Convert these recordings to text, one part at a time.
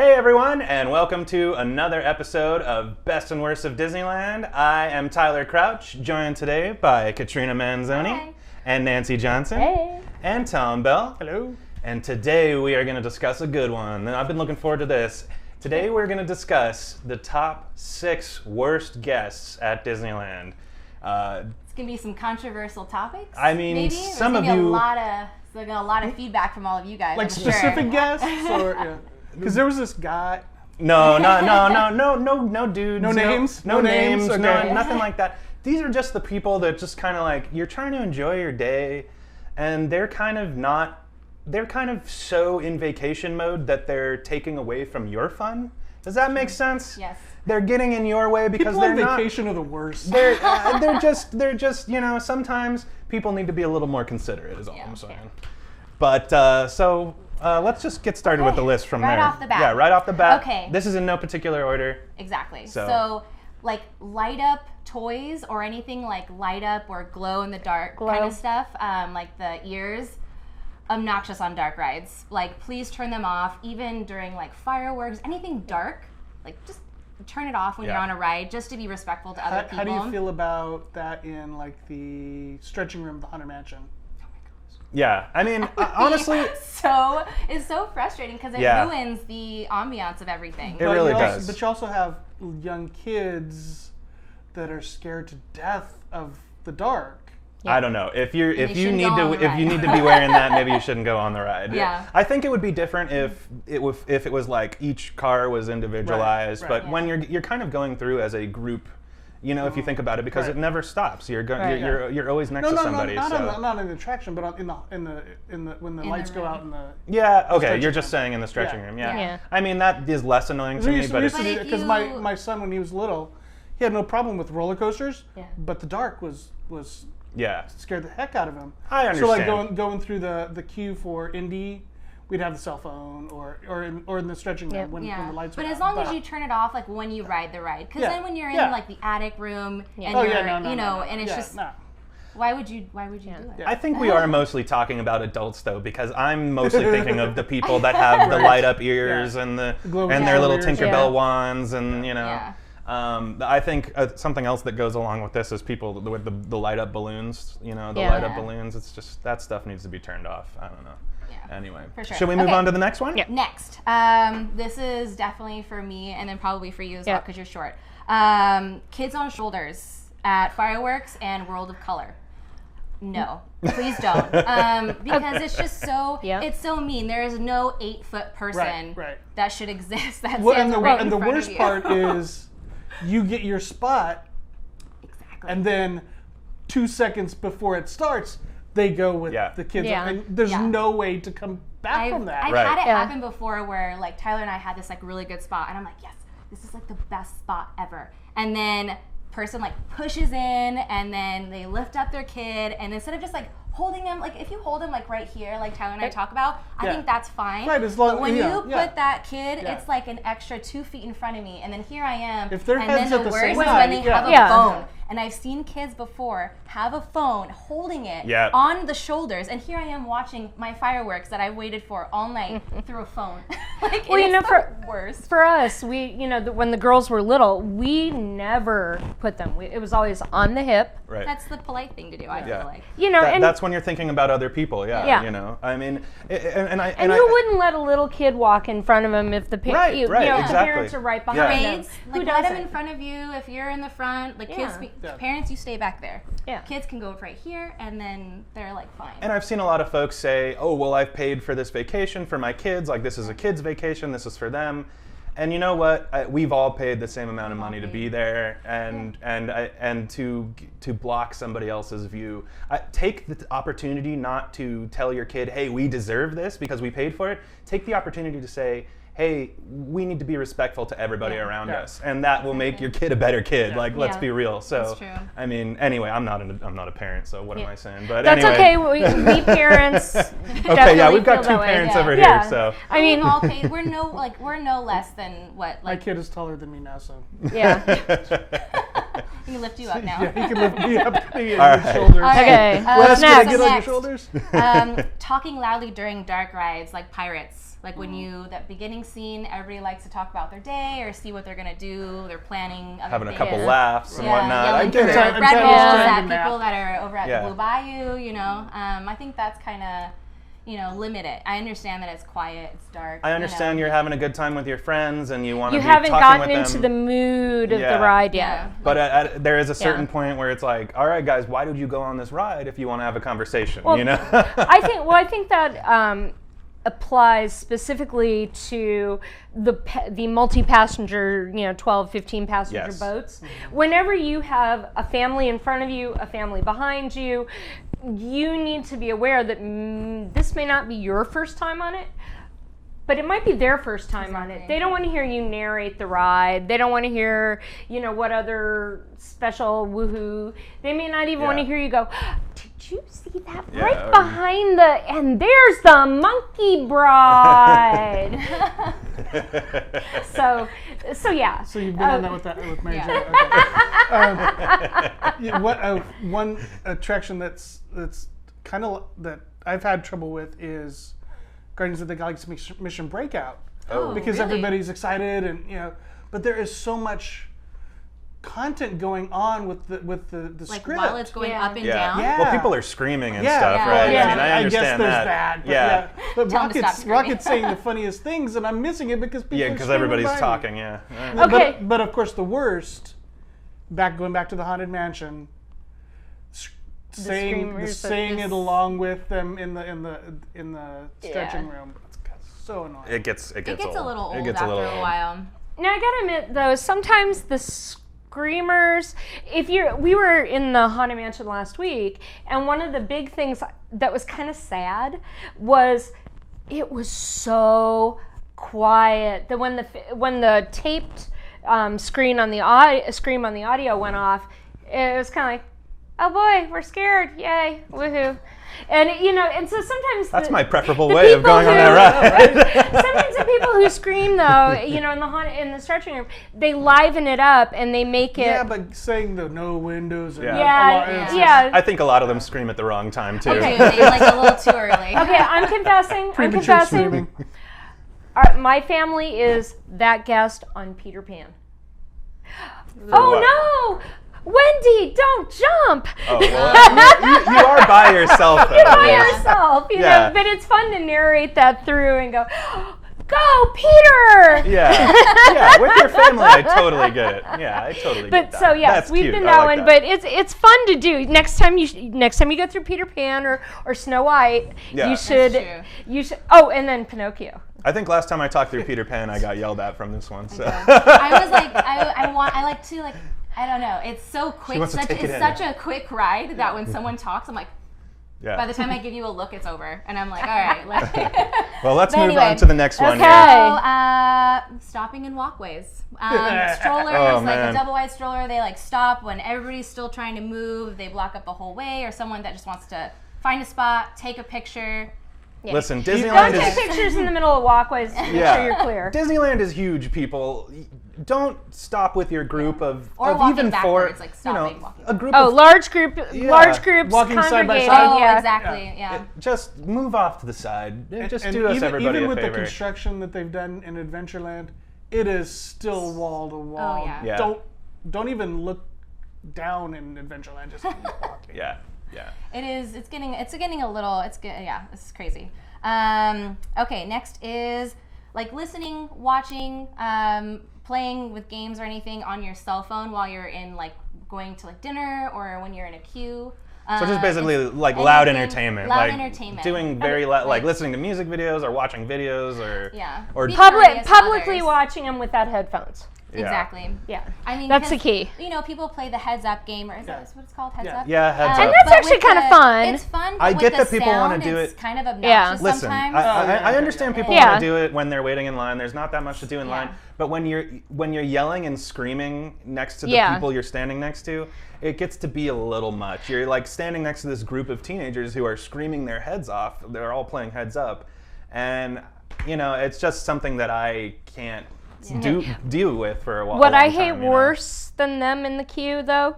Hey everyone, and welcome to another episode of Best and Worst of Disneyland. I am Tyler Crouch, joined today by Katrina Manzoni. Hi. And Nancy Johnson. Hey. And Tom Bell. Hello. And today we are going to discuss a good one. And I've been looking forward to this. Today we're going to discuss the top 6 worst guests at Disneyland. It's going to be some controversial topics. I mean, maybe? some There's of you... There's a lot of feedback from all of you guys. Like I'm specific sure. guests? Or, because there was this guy. No dudes. No names? No names, Okay. nothing like that. These are just the people that just kind of like, you're trying to enjoy your day, and they're kind of so in vacation mode that they're taking away from your fun. Does that make sense? Yes. They're getting in your way because People they're on not. vacation are the worst. They're just, you know, sometimes people need to be a little more considerate is all I'm saying. Okay. But, let's just get started with the list from Right there. off the bat. Yeah, right off the bat. Okay. This is in no particular order. Exactly. So- So, like, light up toys or anything like light up or glow in the dark kind of stuff, like the ears, obnoxious on dark rides. Like, please turn them off, even during, like, fireworks, anything dark. Like, just turn it off when you're on a ride, just to be respectful to other people. How do you feel about that in like the stretching room of the Haunted Mansion? Yeah, I mean, honestly, It's so frustrating because it ruins the ambiance of everything. It really you does. Also, but you also have young kids that are scared to death of the dark. I don't know. If you shouldn't need go on to the if you ride. need to be wearing that, maybe you shouldn't go on the ride. Yeah. I think it would be different if it was like each car was individualized, Right, but right. when you're kind of going through as a group, you know, if you think about it, because Right. it never stops. You're Right. you're always next to somebody. not so. not in the attraction, but in the when the In lights the go room. out in the. Yeah. Okay. stretching You're just room. saying in the stretching Yeah. room. Yeah. Yeah. I mean, that is less annoying to We me, used, but we it's used to do But if because you- my son when he was little, he had no problem with roller coasters. Yeah. But the dark was yeah. scared the heck out of him. I So like understand. going through the queue for Indy, we'd have the cell phone or in the stretching room when the lights were But as out. long as you turn it off, like when you ride the ride, because Yeah. then when you're in Yeah. like the attic room and Oh you're, yeah, no, you know, no. and it's Yeah, just no. why would you do it? Yeah. I think we are mostly talking about adults though, because I'm mostly thinking of the people that have the Right. light up ears Yeah. and the glow and their little ears. Tinkerbell Yeah. wands and you know. Yeah. I think something else that goes along with this is people with the light up balloons. You know, the Yeah. light up balloons. It's just that stuff needs to be turned off. I don't know. Yeah. Anyway, For sure. should we move Okay. on to the next one? Yeah. Next, this is definitely for me, and then probably for you as well, Yeah. because you're short. Kids on shoulders at fireworks and World of Color. No, please don't, because it's just so Yeah. it's so mean. There is no 8-foot person Right. that should exist. That Well, stands right in and the front of worst you. part is you get your spot, Exactly. and then 2 seconds before it starts, they go with Yeah. the kids. Yeah. And there's Yeah. no way to come back from that. I've Right. had it Yeah. happen before where like Tyler and I had this like really good spot and I'm like, yes, this is like the best spot ever. And then person like pushes in and then they lift up their kid and instead of just like holding them, like if you hold them like right here, like Tyler and I talk about, I Yeah. think that's fine. Right, as long- but when yeah, you yeah. put that kid, Yeah. it's like an extra 2 feet in front of me and then here I am. If their and head's then at the the worst same is when height, they yeah. have a Yeah. phone. And I've seen kids before have a phone holding it Yeah. on the shoulders, and here I am watching my fireworks that I waited for all night through a phone. Like, Well, it you is know, the worst. For us, when the girls were little, we never put them. It was always on the hip. Right. That's the polite thing to do, I Yeah. feel like. You know, and that's when you're thinking about other people. Yeah. Yeah. You know. I mean, and you wouldn't let a little kid walk in front of them if the Right, you right, know, exactly. the parents are right behind them. Parades, Who like let them doesn't? in front of you if you're in the front. Like kids, Yeah. parents, you stay back there. Yeah. Kids can go right here, and then they're like fine. And I've seen a lot of folks say, "Oh, well, I've paid for this vacation for my kids. Like this is a kid's vacation. This is for them." And you know what? We've all paid the same amount of money to be there, and to block somebody else's view. Take the opportunity not to tell your kid, "Hey, we deserve this because we paid for it." Take the opportunity to say, hey, we need to be respectful to everybody around Yeah. us, and that will make your kid a better kid. Yeah. Like, let's Yeah. be real. So, That's true. I mean, anyway, I'm not a parent, so what am I saying? But That's anyway. okay. We parents. Okay, yeah, we've got feel two that way. parents Yeah. over Yeah. here, so. I mean, we've all paid. We're no less than what My like kid is taller than me now, so yeah. he can lift you up now. yeah, he can lift me up to the All right. shoulders. All right, Okay, Wes, what's can I next? get on your Next. shoulders? Talking loudly during dark rides like pirates. Like when that beginning scene, everybody likes to talk about their day or see what they're gonna do. They're planning other Having a things. couple laughs and whatnot. I Yelling get for it. Red Bulls at people that are over at Yeah. the Blue Bayou. You know, I think that's kind of, limit it. I understand that it's quiet, it's dark. I understand you're having a good time with your friends and you want to You be haven't talking gotten with into them. the mood of Yeah. the ride Yeah. yet. But there is a certain point where it's like, all right, guys, why did you go on this ride if you want to have a conversation? Well, you know? I think that applies specifically to the multi-passenger, 12, 15 passenger Yes. boats. Whenever you have a family in front of you, a family behind you, you need to be aware that this may not be your first time on it, but it might be their first time on it. They don't want to hear you narrate the ride. They don't want to hear, what other special woohoo. They may not even want to hear you go, did you see that right behind and there's the monkey bride. So yeah. So you've been on that with Mary Jo. Okay. One attraction that's kind of that I've had trouble with is Guardians of the Galaxy Mission Breakout. Because really? everybody's excited and but there is so much content going on with the like script. while it's going up and down. Yeah. Well, people are screaming and Yeah. stuff, Yeah. right? Yeah. I mean, I understand guess there's that. that. But Tell 'em to stop screaming. Rocket's saying the funniest things, and I'm missing it because people Yeah, are because screaming everybody's by me. talking, yeah. Okay. But of course, the worst, going back to the Haunted Mansion, screamers, saying it along with them in the stretching Yeah. room. It's so annoying. It gets It gets old. a little old It gets after a little a old. while. Now I gotta admit though, sometimes the screamers. We were in the Haunted Mansion last week, and one of the big things that was kind of sad was it was so quiet that when the taped scream on the audio went off, it was kind of like, oh boy, we're scared, yay, woohoo. And and so sometimes That's my preferable the way of people going on who- that ride. Sometimes the people who scream though, in the stretching room, they liven it up and they make it. Yeah, but saying the no windows. And Yeah. I think a lot of them scream at the wrong time, too. Okay, maybe like a little too early. Okay, I'm confessing. Premature screaming. My family is that guest on Peter Pan. what? Oh no! Wendy, don't jump! Oh, well, you are by yourself, though. By Yeah. yourself, Yeah. but it's fun to narrate that through and go, go, Peter! Yeah. Yeah, with your family, I totally get it. Yeah, I totally get But that. so yes, That's we've cute. been I that like one. But it's fun to do. Next time you go through Peter Pan or Snow White, Yeah. you That's should. Oh, and then Pinocchio. I think last time I talked through Peter Pan, I got yelled at from this one. So. I was like, I like to I don't know. It's so quick. wants to take it in. Such a quick ride that when someone talks, I'm like, Yeah. by the time I give you a look, it's over, and I'm like, all right. Well, let's But move anyway, on to the next one. okay. Here. So, stopping in walkways. Strollers, Oh, like man. a double-wide stroller, they stop when everybody's still trying to move. They block up the whole way, or someone that just wants to find a spot, take a picture. Listen, Don't Disneyland take is pictures in the middle of walkways. Make sure you're clear. Disneyland is huge, people. Don't stop with your group of walking even backwards, four, like stopping, walking. a group Oh, of large groups Walking side by congregating. side. Oh, Yeah. exactly. Yeah. just move off to the side. Just And do us even, everybody even a with favor. the construction that they've done in Adventureland, it is still wall to wall. Oh, yeah. Yeah. Don't even look down in Adventureland. Just keep walking. Yeah, yeah. It is. It's getting a little. It's good. Yeah. This is crazy. Okay. Next is listening, watching, playing with games or anything on your cell phone while you're in going to dinner or when you're in a queue. So just basically loud anything- entertainment, loud entertainment. doing very loud, listening to music videos or watching videos or Yeah. or Be courteous to Publicly others. watching them without headphones. yeah. Exactly. Yeah. I mean, That's the 'cause, key. People play the heads up game, or is that what it's called? Heads Yeah. up. Yeah, heads And up. that's But actually with kind of the- fun. It's fun. But I with get the that people wanna sound, do it's it. kind of Yeah. obnoxious Listen, sometimes. I understand people Yeah. want to do it when they're waiting in line. There's not that much to do in line. Yeah. But when you're yelling and screaming next to the Yeah. people you're standing next to, it gets to be a little much. You're standing next to this group of teenagers who are screaming their heads off. They're all playing heads up, and it's just something that I can't deal with for a while. What I hate worse than them in the queue, though,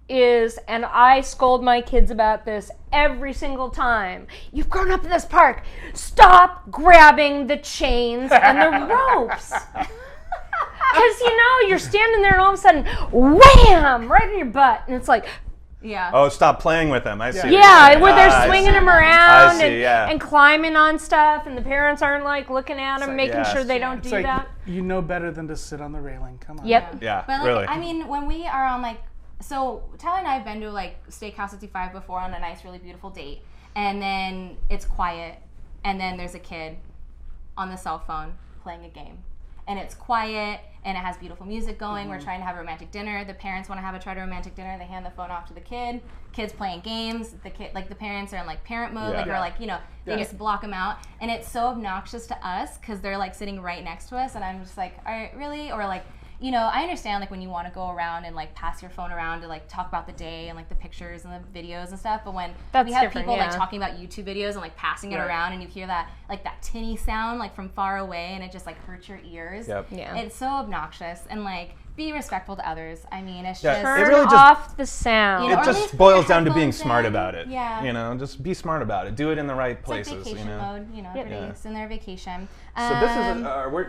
is, and I scold my kids about this every single time, you've grown up in this park, stop grabbing the chains and the ropes. Because, you're standing there and all of a sudden, wham, right in your butt. And it's like, Yeah. Oh, stop playing with them. I see. yeah, where they're swinging them around yeah. and climbing on stuff, and the parents aren't like looking at them, like, making yes. sure they don't do It's like, that. you know better than to sit on the railing. Come on. Yep. Yeah, But like, really. I mean, when we are on like, so Tyler and I have been to like Steakhouse 65 before on a nice, really beautiful date, and then it's quiet, and then there's a kid on the cell phone playing a game, and it's quiet, and it has beautiful music going. We're trying to have a romantic dinner. The parents want to try to romantic dinner. They hand the phone off to the kid. Kid's playing games. The parents are in like parent mode, Yeah. like or like they just block them out, and it's so obnoxious to us because they're like sitting right next to us, and I'm just like, all right, really, or like. I understand like when you want to go around and like pass your phone around to like talk about the day and like the pictures and the videos and stuff, but when That's we have different, people like yeah. talking about YouTube videos and like passing it Right. around and you hear that like that tinny sound like from far away and it just like hurts your ears. Yep. Yeah. It's so obnoxious and like be respectful to others. I mean, it's Yeah, just it Turn really just- off the sound. You know, It or at just least put boils your down to being headphones smart in. about it. Yeah. Just be smart about it. Do it in the right It's like places. vacation mode, everybody's in their vacation. So this is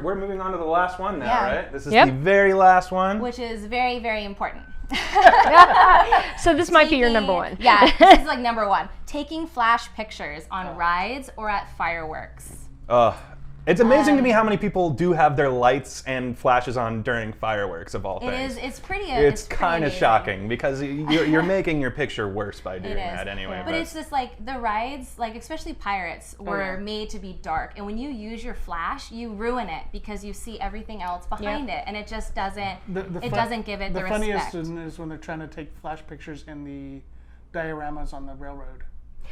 we're moving on to the last one now, Yeah. right? This is Yep. the very last one. which is very, very important. So this might be your number one. Yeah, this is like number one. Taking flash pictures on rides or at fireworks. It's amazing to me how many people do have their lights and flashes on during fireworks of all things. It's pretty. It's pretty kind of amazing. shocking because you're making your picture worse by doing It is. that anyway. But it's just like the rides, like especially Pirates, were made to be dark. And when you use your flash, you ruin it because you see everything else behind it. And it just doesn't, doesn't give it the funniest respect. is when they're trying to take flash pictures in the dioramas on the railroad.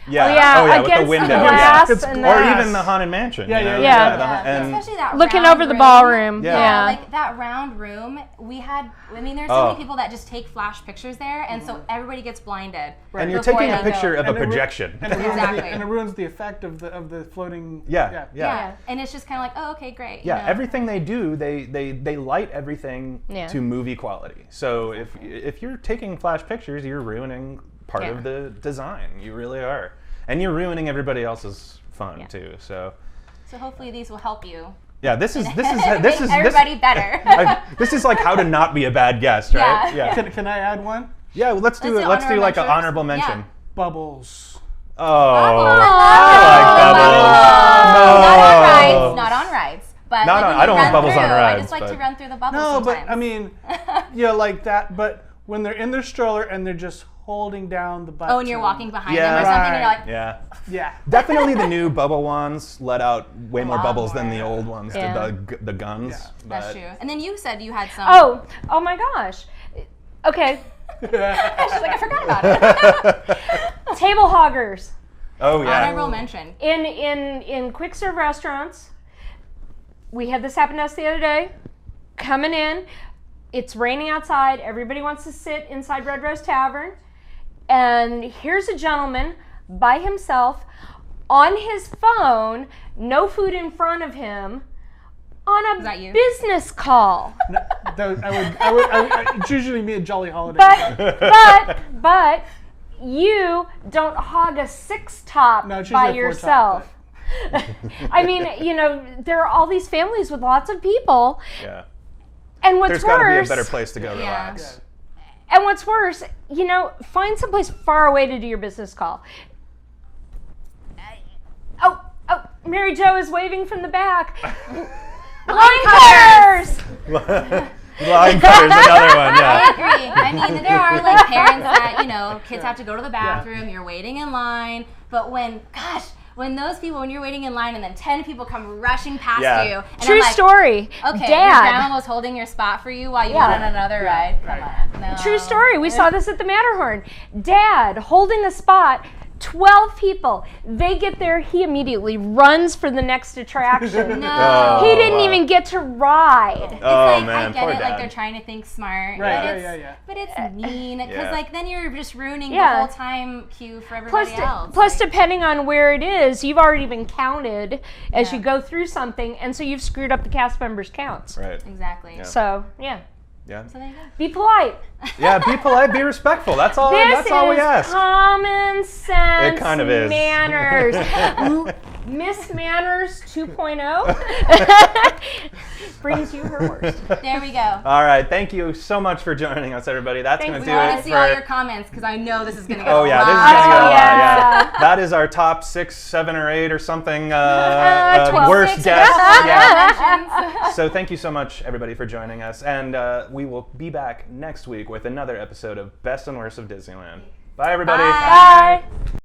yeah, against with the the window, glass It's and or glass. even the haunted mansion. Yeah, you know? yeah, yeah. the- and Especially that looking round over the room. ballroom. Yeah. Like that round room, we had, there's so many people that just take flash pictures there, and so everybody gets blinded. and you're before taking a they go. picture of a And it ru- projection. And it ruins Exactly. and it ruins the effect of the floating. Yeah. Yeah, and it's just kind of like, oh, okay, great. Yeah, you know? everything they do, they light everything Yeah. to movie quality. So if you're taking flash pictures, you're ruining part Yeah. of the design. You really are, and you're ruining everybody else's fun too. So So hopefully these will help you. yeah, this is Make everybody better. this is like how to not be a bad guest, right? Yeah. Can I add one? Yeah. Well, let's do Let's do like an honorable honorable mentions. mention. Bubbles. Oh, Not on No. rides. Not on rides. But Not like on- when I you don't want run bubbles on through, rides, I just like but- to run through the bubbles No, but sometimes. I mean, like that. But when they're in their stroller and they're just holding down the butt. Oh, and you're walking behind Yeah. them or something, and you're Right. like, Yeah. Yeah. Definitely the new bubble wands let out way more lot bubbles than more. the old ones Yeah. did the guns. Yeah. that's but- true. And then you said you had some. Oh my gosh. Okay, She's like, I forgot about it. table hoggers. Oh yeah. Honorable mention. In quick serve restaurants, we had this happen to us the other day. Coming in, it's raining outside. Everybody wants to sit inside Red Rose Tavern, and here's a gentleman by himself on his phone, no food in front of him, on that you? a business call. It's usually me at Jolly Holiday. But you don't hog a six top No, it's by usually a 4 top, yourself. I mean, there are all these families with lots of people, Yeah. and what's There's got to be a worse, better place to go Yeah. relax. and what's worse, find someplace far away to do your business call. Oh, Mary Jo is waving from the back. Line cutters! Line cutter's another one, I yeah. agree. I mean, there are like parents that, kids have to go to the bathroom, you're waiting in line, but when you're waiting in line and then 10 people come rushing past Yeah. you. And True I'm like, story. Okay, your Dad. grandma was holding your spot for you while you Yeah. went on another ride. Come on. No. True story. We saw this at the Matterhorn. Dad holding a spot. 12 people. They get there. He immediately runs for the next attraction. No. He didn't even get to ride. It's Oh like, man, I get poor it, like dad. they're trying to think smart. Right, but yeah. But it's mean, because Yeah. like then you're just ruining Yeah. the whole time queue for everybody else. Plus, Like, depending on where it is, you've already been counted as Yeah. you go through something, and so you've screwed up the cast members' counts. Right. exactly. Yeah. So, yeah. Yeah. So there you go. Be polite. Yeah, be polite, be respectful. That's all. This That's all we is ask. common sense It kind of is. manners. Miss Manners 2.0 brings you her worst. There we go. All right, thank you so much for joining us, everybody. That's Thanks. going to We do want it to see for. all your comments because I know this is going to go. Oh yeah, a this is lot. gonna get a lot. Yeah. Yeah, that is our top 6, 7, or 8 or something 12. worst 6 guests. Yeah. mentions. So thank you so much, everybody, for joining us, and we will be back next week with another episode of Best and Worst of Disneyland. Bye, everybody. Bye. Bye.